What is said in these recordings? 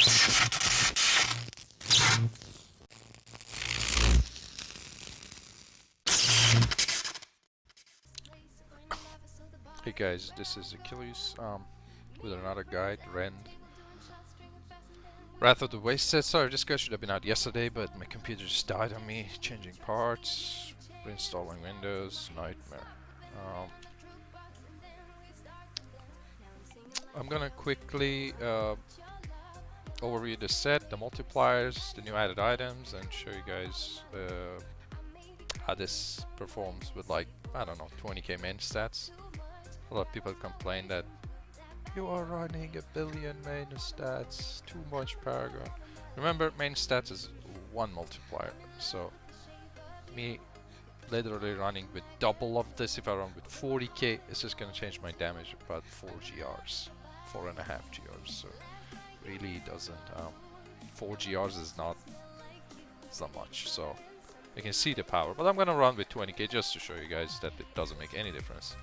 Hey guys, this is Achilles with another guide, Rend. Wrath of the Wasted. Sorry, this guy should have been out yesterday, but my computer just died on me. Changing parts, reinstalling Windows, nightmare. I'm gonna quickly overview the set, the multipliers, the new added items, and show you guys how this performs with, like, I don't know, 20k main stats. A lot of people complain that you are running a billion main stats, too much paragon. Remember, main stats is one multiplier, so me literally running with double of this, if I run with 40k, it's just gonna change my damage about 4 GRs, 4.5 GRs, so really doesn't, 4 GRs is not much, so you can see the power, but I'm gonna run with 20k just to show you guys that it doesn't make any difference.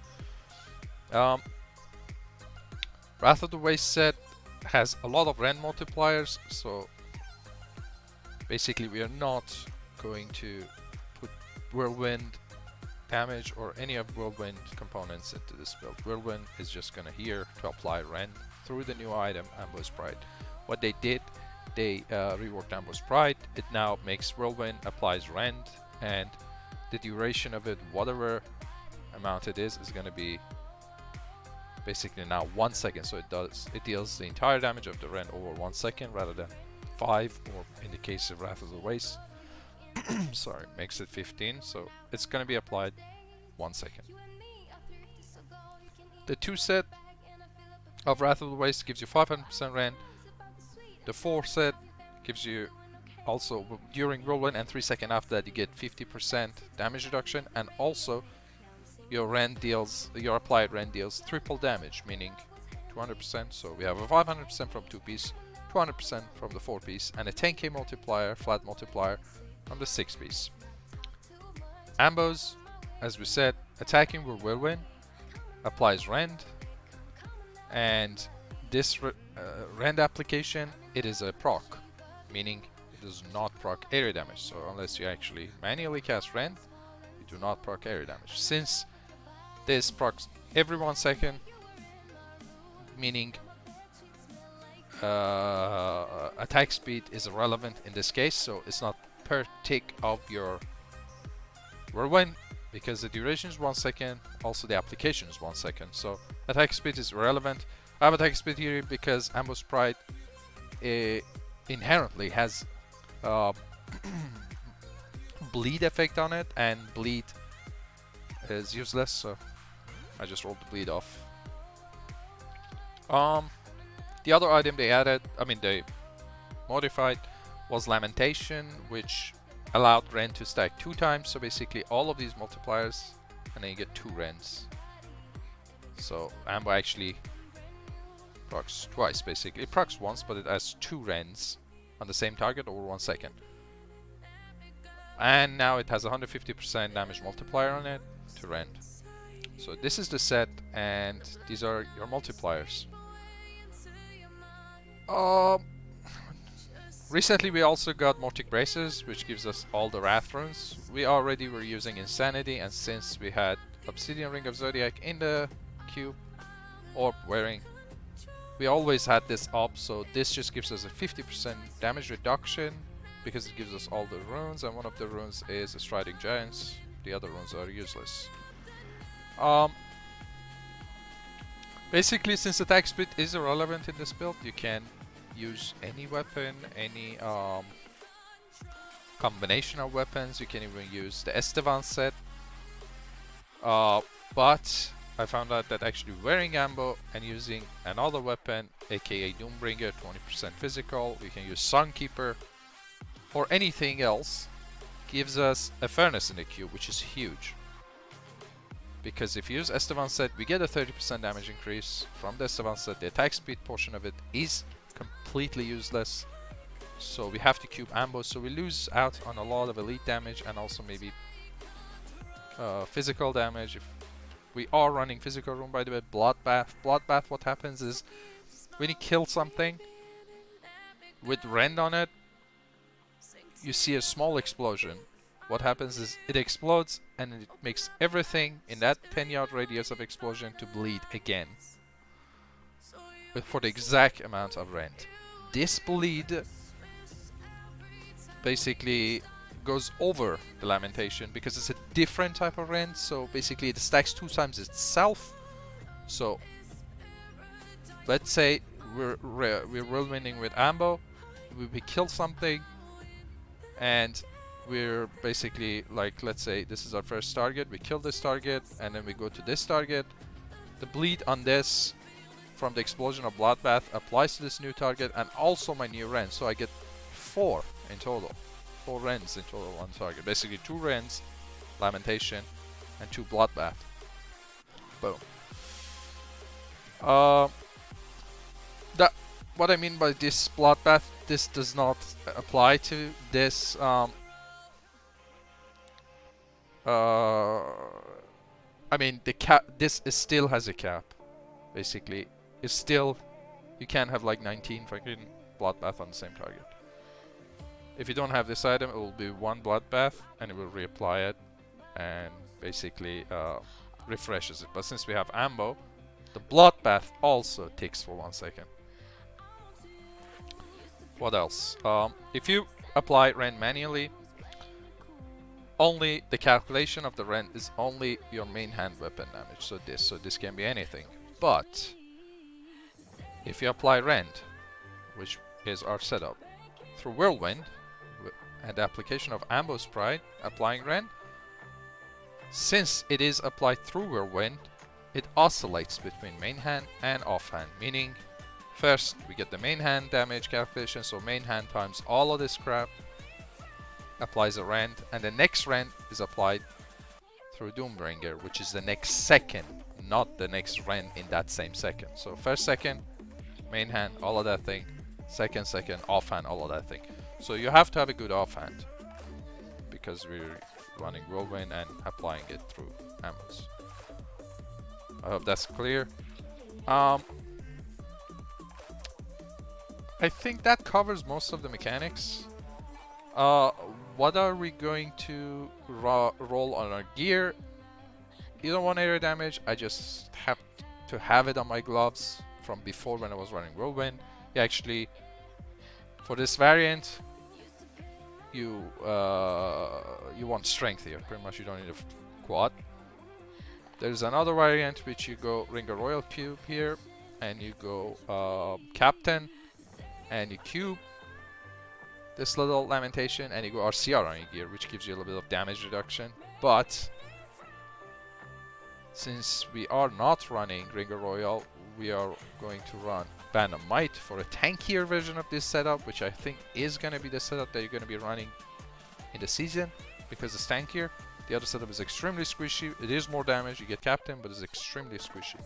Wrath of the Waste set has a lot of Rend multipliers, so basically we are not going to put Whirlwind damage or any of Whirlwind components into this build. Whirlwind is just gonna here to apply Rend through the new item, Ambush Pride. What they did, they reworked Ambush Pride. It now makes Whirlwind, applies Rend, and the duration of it, whatever amount it is gonna be basically now 1 second, so it deals the entire damage of the Rend over 1 second rather than 5, or in the case of Wrath of the Waste, sorry, makes it 15, so it's gonna be applied 1 second. The 2 set of Wrath of the Waste gives you 500% Rend. The 4 set gives you also during Whirlwind, and 3 seconds after that you get 50% damage reduction, and also your applied Rend deals triple damage, meaning 200%. So we have a 500% from 2-piece, 200% from the 4-piece, and a 10k multiplier, flat multiplier, from the 6-piece. Ambos, as we said, attacking with Whirlwind, applies Rend, and this Rend application, it is a proc, meaning it does not proc area damage. So unless you actually manually cast Rend, you do not proc area damage. Since this procs every 1 second, meaning attack speed is irrelevant in this case, so it's not per tick of your Whirlwind, because the duration is 1 second, also the application is 1 second, so attack speed is irrelevant. I have attack speed here because Ambush Pride inherently has bleed effect on it, and bleed is useless, so I just rolled the bleed off. The other item they added, they modified, was Lamentation, which allowed Rend to stack 2 times, so basically all of these multipliers, and then you get 2 Rends. So Ambo actually procs twice, basically. It procs once, but it has 2 Rends on the same target over 1 second. And now it has a 150% damage multiplier on it to Rend. So this is the set, and these are your multipliers. Recently we also got Mortic Braces, which gives us all the Wrath runes. We already were using Insanity, and since we had Obsidian Ring of Zodiac in the cube, or wearing, we always had this up, so this just gives us a 50% damage reduction, because it gives us all the runes, and one of the runes is Striding Giants. The other runes are useless. Basically, since attack speed is irrelevant in this build, you can use any weapon, any combination of weapons. You can even use the Estevan set. But I found out that actually wearing Ambo and using another weapon, aka Doombringer, 20% physical, we can use Sunkeeper, or anything else, gives us a Furnace in the cube, which is huge. Because if you use Estevan set, we get a 30% damage increase from the Estevan set. The attack speed portion of it is completely useless, so we have to cube Ambo, so we lose out on a lot of elite damage, and also maybe physical damage. If we are running physical rune, by the way, Bloodbath. Bloodbath, what happens is when you kill something, with Rend on it, you see a small explosion. What happens is it explodes and it makes everything in that 10-yard radius of explosion to bleed again. But for the exact amount of Rend. This bleed basically goes over the Lamentation because it's a different type of Rend, so basically it stacks 2 times itself. So let's say we're whirlwinding with Ambo, we kill something, and we're basically like, let's say this is our first target, we kill this target, and then we go to this target. The bleed on this from the explosion of Bloodbath applies to this new target and also my new Rend, so I get 4 in total. 4 Rends in total on target. Basically 2 Rends, Lamentation, and 2 Bloodbath. Boom. What I mean by this Bloodbath, this does not apply to this I mean the cap, this still has a cap. Basically, it's still, you can't have like 19 fucking Bloodbath on the same target. If you don't have this item, it will be 1 Bloodbath and it will reapply it and basically refreshes it. But since we have Ambo, the Bloodbath also ticks for 1 second. What else? If you apply Rend manually, only the calculation of the Rend is only your main hand weapon damage. So this can be anything. But if you apply Rend, which is our setup, through Whirlwind and the application of Ambo's Pride, applying Rend, since it is applied through Whirlwind, it oscillates between main hand and offhand, meaning first we get the main hand damage calculation, so main hand times all of this crap, applies a Rend, and the next Rend is applied through Doombringer, which is the next second, not the next Rend in that same second. So first second, main hand, all of that thing, second, offhand, all of that thing. So you have to have a good offhand, because we're running Whirlwind and applying it through Amos. I hope that's clear. I think that covers most of the mechanics. What are we going to roll on our gear? You don't want area damage. I just have to have it on my gloves from before when I was running Whirlwind. You actually, for this variant, you want strength here. Pretty much you don't need a quad. There's another variant which you go Ringer Royal Cube here, and you go Captain, and you cube this little Lamentation, and you go RCR on your gear, which gives you a little bit of damage reduction. But since we are not running Ringer Royal, we are going to run Band of Might for a tankier version of this setup, which I think is going to be the setup that you're going to be running in the season, because it's tankier. The other setup is extremely squishy. It is more damage, you get Captain, but it's extremely squishy.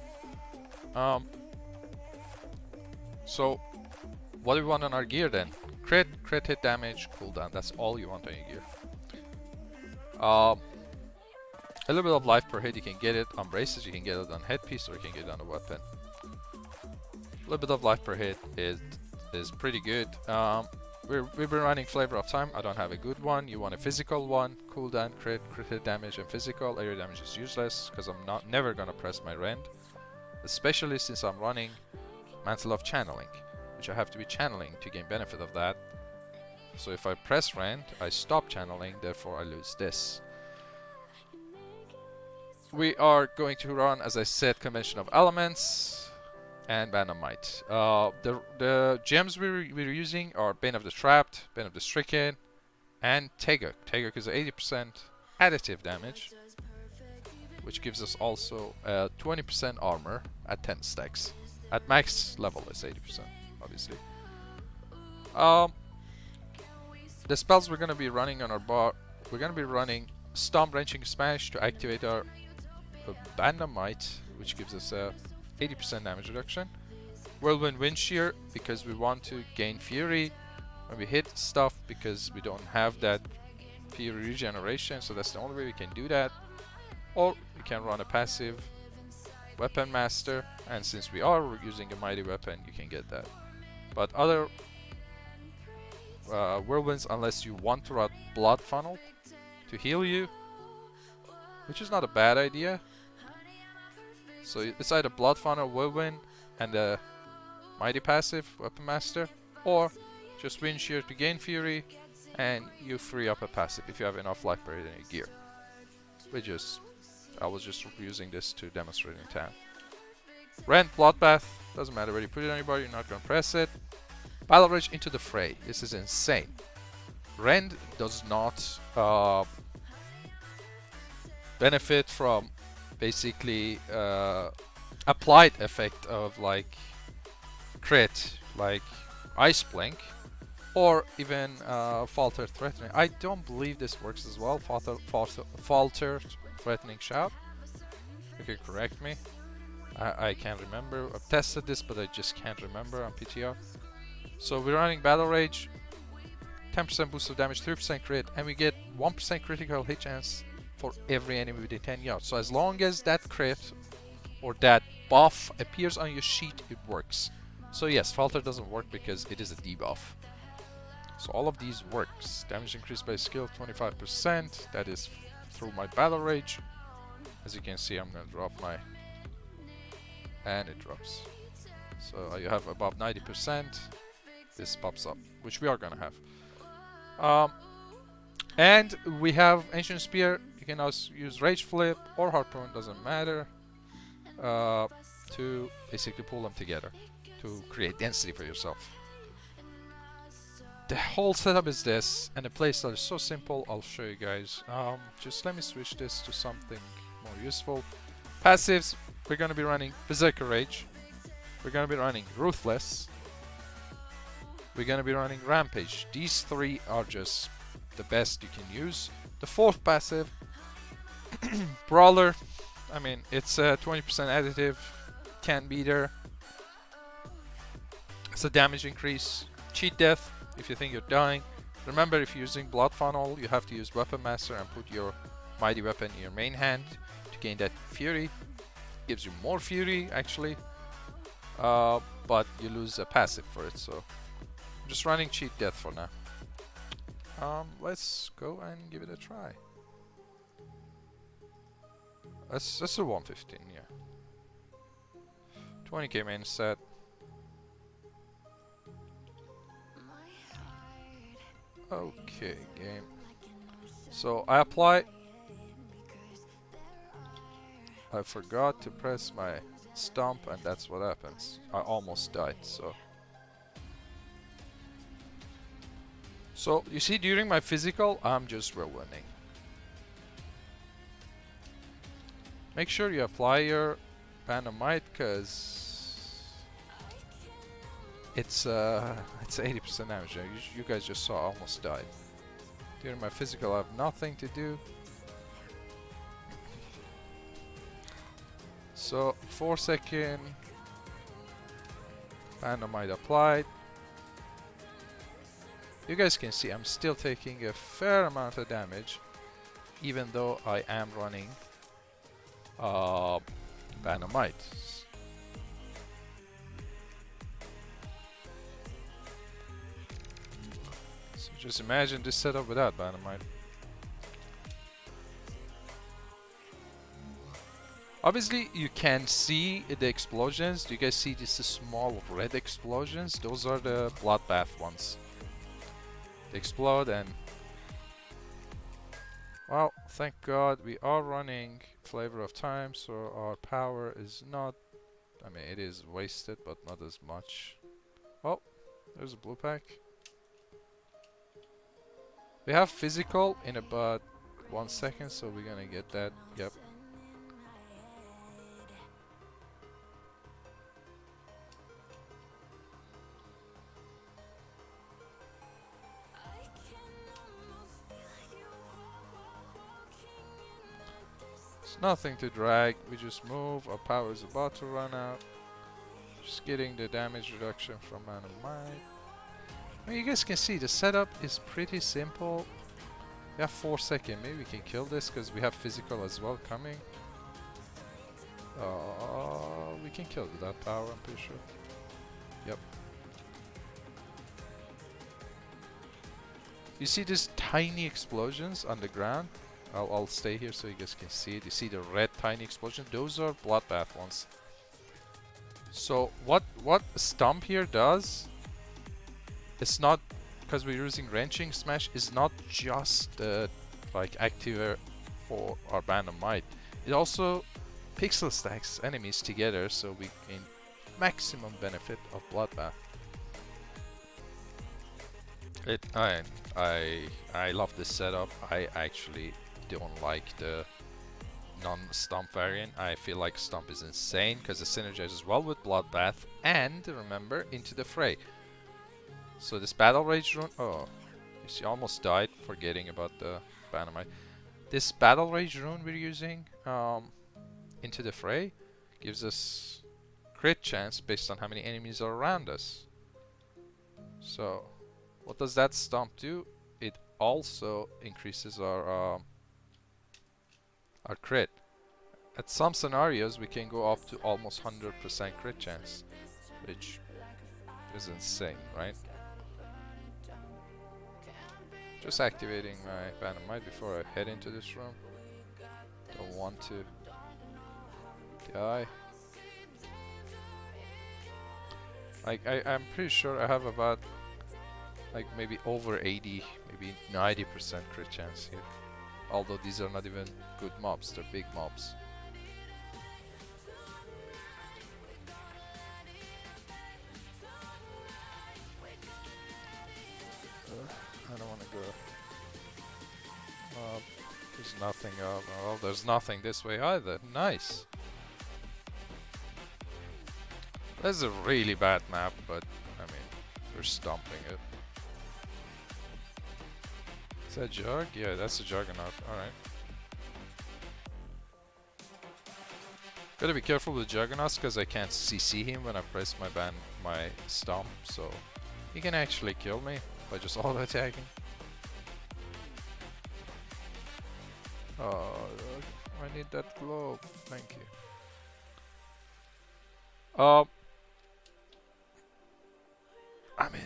So what do we want on our gear then? Crit hit damage, cooldown. That's all you want on your gear. A little bit of life per hit, you can get it on braces, you can get it on headpiece, or you can get it on a weapon. A little bit of life per hit is pretty good. We've been running Flavor of Time. I don't have a good one. You want a physical one. Cooldown, crit hit damage, and physical. Area damage is useless because I'm never gonna press my Rend, especially since I'm running Mantle of Channeling, which I have to be channeling to gain benefit of that. So if I press Rend, I stop channeling, therefore I lose this. We are going to run, as I said, Convention of Elements and Band of Might. The gems we're using are Bane of the Trapped, Bane of the Stricken, and Teguk. Teguk is 80% additive damage, which gives us also 20% armor at 10 stacks. At max level is 80%, obviously. The spells we're going to be running on our bar, we're going to be running Stomp, Wrenching Smash to activate our Band of Might, which gives us a 80% damage reduction. Whirlwind Wind Shear, because we want to gain Fury when we hit stuff, because we don't have that Fury regeneration, so that's the only way we can do that. Or we can run a passive Weapon Master, and since we are using a mighty weapon, you can get that. But other whirlwinds unless you want to run blood funnel to heal you, which is not a bad idea. So it's either blood funnel, whirlwind, and the mighty passive weapon master, or just wind shear to gain fury, and you free up a passive if you have enough life buried in your gear. I was just using this to demonstrate in town. Rend, bloodbath, doesn't matter where you put it on your body, you're not gonna press it. Battle Rage into the fray. This is insane. Rend does not benefit from basically applied effect of like crit, like Ice Blink, or even Falter Threatening. I don't believe this works as well. Falter Threatening Shout. You can correct me. I can't remember. I've tested this, but I just can't remember on PTR. So we're running Battle Rage, 10% boost of damage, 3% crit, and we get 1% critical hit chance for every enemy within 10 yards. So as long as that crit or that buff appears on your sheet, it works. So yes, Falter doesn't work because it is a debuff. So all of these works. Damage increased by skill 25%. That is through my Battle Rage. As you can see, I'm gonna drop my, and it drops. So you have above 90%. This pops up, which we are gonna have. And we have Ancient Spear. You can also use Rage Flip or Harpoon, doesn't matter, to basically pull them together to create density for yourself. The whole setup is this, and the playstyle is so simple. I'll show you guys. Just let me switch this to something more useful. Passives, we're gonna be running Berserker Rage. We're gonna be running Ruthless. We're gonna be running Rampage. These three are just the best you can use. The fourth passive, Brawler. I mean, it's a 20% additive. Can't be there. It's a damage increase. Cheat Death if you think you're dying. Remember, if you're using Blood Funnel, you have to use Weapon Master and put your mighty weapon in your main hand to gain that fury. Gives you more fury actually, but you lose a passive for it. So I'm just running Cheat Death for now. Let's go and give it a try. That's a 115, yeah. 20k main set. Okay, game. So I apply. I forgot to press my stomp, and that's what happens. I almost died, so. So you see, during my physical, I'm just whirlwinding. Make sure you apply your Dynamite, cause it's 80% damage. You guys just saw I almost died. During my physical, I have nothing to do. So 4-second Dynamite applied. You guys can see I'm still taking a fair amount of damage, even though I am running Dynamite. So just imagine this setup without Dynamite. Obviously you can see the explosions. Do you guys see these small red explosions? Those are the bloodbath ones. They explode, and well, thank God we are running Flavor of Time, so our power is not, I mean, it is wasted, but not as much. Oh, there's a blue pack. We have physical in about 1 second, so we're gonna get that. Yep. Nothing to drag, we just move, our power is about to run out. Just getting the damage reduction from Dynamite. I mean, you guys can see the setup is pretty simple. We have 4 seconds, maybe we can kill this because we have physical as well coming. We can kill with that power, I'm pretty sure. Yep. You see these tiny explosions on the ground? I'll stay here so you guys can see it. You see the red tiny explosion? Those are bloodbath ones. So what Stomp here does, it's not, because we're using Wrenching Smash, is not just like activator for our Band of Might. It also pixel stacks enemies together so we gain maximum benefit of bloodbath. I love this setup. I actually don't like the non-Stomp variant. I feel like Stomp is insane because it synergizes well with Bloodbath and, remember, Into the Fray. So this Battle Rage rune... Oh, you see, I almost died forgetting about the Banamite. This Battle Rage rune we're using, Into the Fray, gives us crit chance based on how many enemies are around us. So, what does that Stomp do? It also increases our crit. At some scenarios we can go up to almost 100% crit chance, which is insane, right? Just activating my Band of Might before I head into this room. Don't want to die. Like, I'm pretty sure I have about like maybe over 80, maybe 90% crit chance here. Although these are not even good mobs, they're big mobs. I don't want to go. There's nothing up. Oh, there's nothing this way either. Nice. This is a really bad map, but I mean, we're stomping it. Is that Jug? Yeah, that's a Juggernaut. Alright. Gotta be careful with Juggernauts because I can't CC him when I press my stomp, so he can actually kill me by just auto attacking. Oh, I need that globe. Thank you. I mean,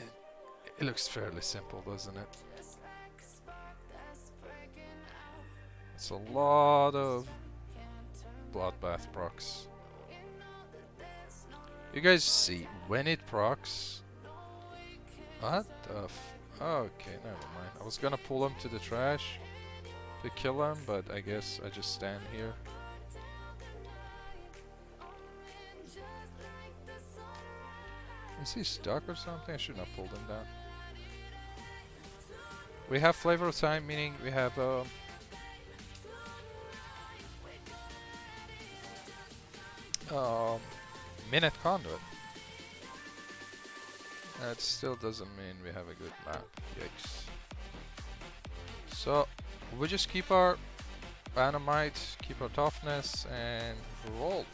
it looks fairly simple, doesn't it? It's a lot of bloodbath procs. You guys see, when it procs... What the f... Okay, never mind. I was gonna pull him to the trash to kill him, but I guess I just stand here. Is he stuck or something? I shouldn't have pulled him down. We have Flavor of Time, meaning we have Minute Conduit. That still doesn't mean we have a good map. Yikes. So we just keep our Banamite, keep our toughness, and roll.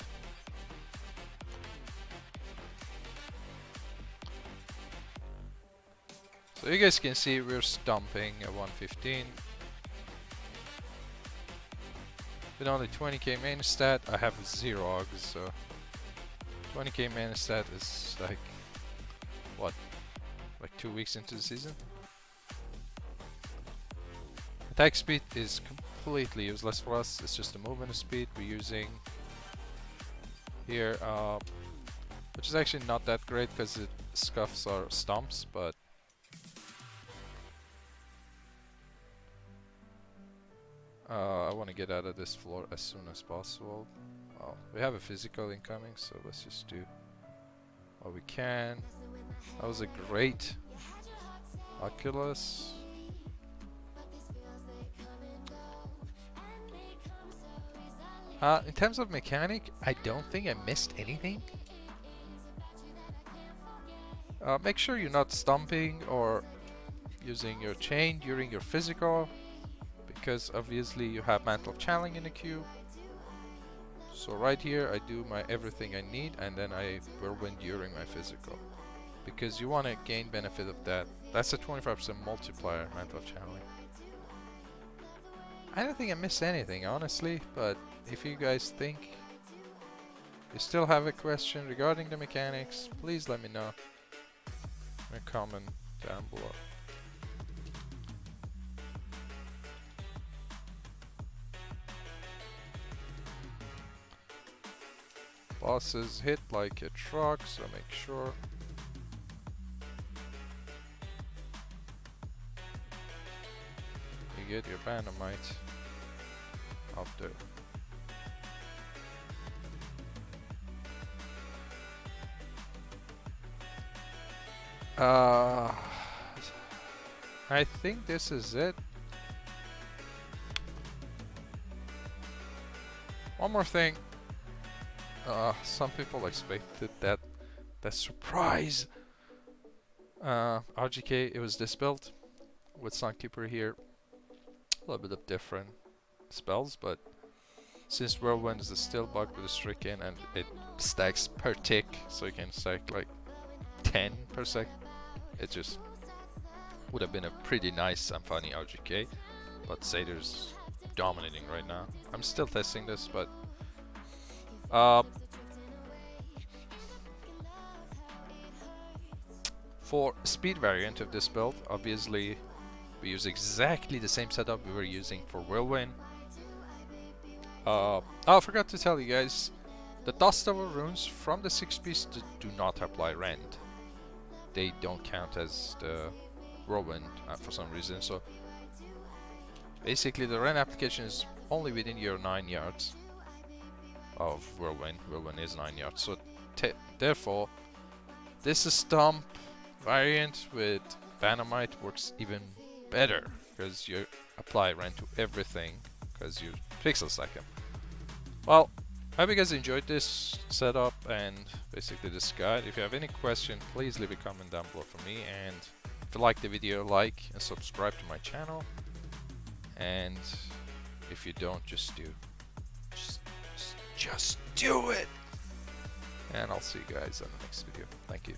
So you guys can see we're stomping at 115. With only 20k main stat, I have 0 Augs, so 20k main stat is like, what, like 2 weeks into the season? Attack speed is completely useless for us, it's just the movement speed we're using here, which is actually not that great because it scuffs our stomps, but I want to get out of this floor as soon as possible. Well, we have a physical incoming, so let's just do what we can. That was a great Achilles. In terms of mechanic, I don't think I missed anything. Make sure you're not stomping or using your chain during your physical, because obviously you have Mantle of Channeling in the queue. So right here I do my everything I need and then I whirlwind during my physical, because you want to gain benefit of that. That's a 25% multiplier, Mantle of Channeling. I don't think I missed anything honestly, but if you guys think you still have a question regarding the mechanics, please let me know in a comment down below. Bosses hit like a truck, so make sure. You get your Dynamite up there. I think this is it. One more thing. Some people expected that the surprise RGK, it was this build with Sunkeeper here. A little bit of different spells, but since Whirlwind is still bugged with the Stricken and it stacks per tick, so you can stack like 10 per sec, it just would have been a pretty nice and funny RGK, but Satyr's dominating right now. I'm still testing this, but for speed variant of this build, obviously we use exactly the same setup we were using for Whirlwind. Oh, I forgot to tell you guys, the Dust Devil runes from the 6-piece do not apply Rend. They don't count as the Whirlwind for some reason, so basically the Rend application is only within your 9 yards of Whirlwind. Whirlwind is 9 yards, so therefore this stump variant with Dynamite works even better because you apply Rend to everything because you pixel stack them. Well, I hope you guys enjoyed this setup and basically this guide. If you have any question, please leave a comment down below for me, and if you like the video, like and subscribe to my channel, and if you don't, just do it, and I'll see you guys in the next video. Thank you.